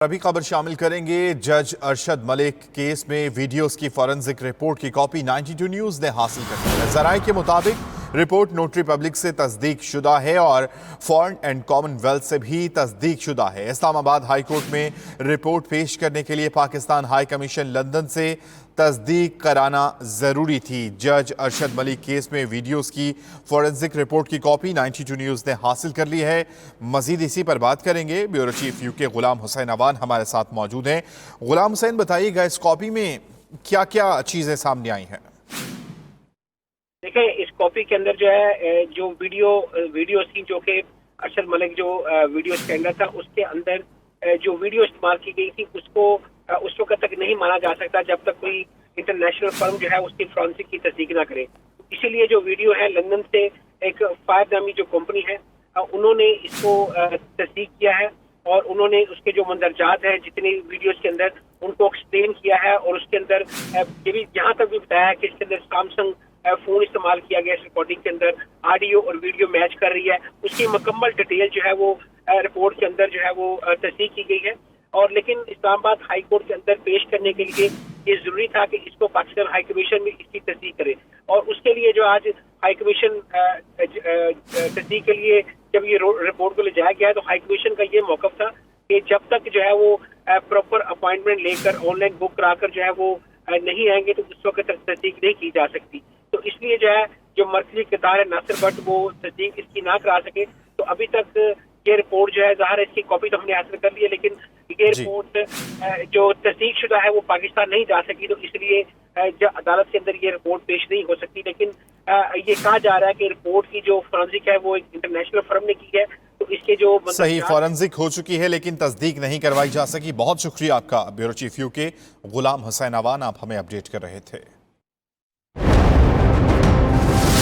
अभी खबर शामिल करेंगे। जज अरशद मलिक केस में वीडियोस की फॉरेंसिक रिपोर्ट की कॉपी 92 न्यूज ने हासिल कर ली है। जराये के मुताबिक रिपोर्ट नोटरी पब्लिक से तस्दीक शुदा है और फॉरेन एंड कॉमनवेल्थ से भी तस्दीक शुदा है। इस्लामाबाद हाई कोर्ट में रिपोर्ट पेश करने के लिए पाकिस्तान हाई कमीशन लंदन से तस्दीक कराना जरूरी थी। जज अरशद मलिक केस में वीडियोस की फॉरेंसिक रिपोर्ट की कॉपी 92 न्यूज ने हासिल कर ली है। मजीद इसी पर बात करेंगे। Bureau chief UK Ghulam Hussain Awan हमारे साथ मौजूद हैं। गुलाम हुसैन, बताइएगा इस कॉपी में क्या क्या चीजें सामने आई हैं? देखिए, इस कॉपी के अंदर जो है जो वीडियो थी, जो कि अरशद मलिक जो वीडियो स्टैंडर था, उसके अंदर जो वीडियो इस्तेमाल की गई थी उसको उस वक्त तक नहीं माना जा सकता जब तक कोई इंटरनेशनल फर्म जो है उसकी फॉरेंसिक की तस्दीक ना करे। इसीलिए जो वीडियो है, लंदन से एक फायर नामी जो कंपनी है उन्होंने इसको तस्दीक किया है और उन्होंने उसके जो मंदरजात हैं जितनी वीडियोस के अंदर उनको एक्सप्लेन किया है। और उसके अंदर ये भी यहाँ तक भी बताया है कि इसके अंदर सैमसंग फोन इस्तेमाल किया गया। इस रिकॉर्डिंग के अंदर ऑडियो और वीडियो मैच कर रही है। उसकी मुकम्मल डिटेल जो है वो रिपोर्ट के अंदर जो है वो तस्दीक की गई है। और लेकिन इस्लामाबाद हाई कोर्ट के अंदर पेश करने के लिए ये जरूरी था कि इसको पाकिस्तान हाई कमीशन में इसकी तस्दीक करे। और उसके लिए जो आज हाई कमीशन तस्दीक के लिए जब ये रिपोर्ट को ले जाया गया तो हाई कमीशन का ये मौकफ था कि जब तक जो है वो प्रॉपर अपॉइंटमेंट लेकर ऑनलाइन बुक कराकर जो है वो नहीं आएंगे तो उस वक्त तक तस्दीक नहीं की जा सकती। तो इसलिए जो है जो मरकजी किरदार है नासिर भट्ट, वो तस्दीक इसकी ना करा सके। तो अभी तक ये रिपोर्ट जो है, ज़ाहिर है इसकी कॉपी तो हमने हासिल कर ली है, लेकिन ये रिपोर्ट जो तस्दीक शुदा है वो पाकिस्तान नहीं जा सकी। तो इसलिए अदालत के अंदर ये रिपोर्ट पेश नहीं हो सकती। लेकिन ये कहा जा रहा है कि रिपोर्ट की जो फॉरेंसिक है वो एक इंटरनेशनल फर्म ने की है, तो इसके जो सही फॉरेंसिक हो चुकी है लेकिन तस्दीक नहीं करवाई जा सकी। बहुत शुक्रिया आपका। Bureau chief UK Ghulam Hussain Awan, आप हमें अपडेट कर रहे थे।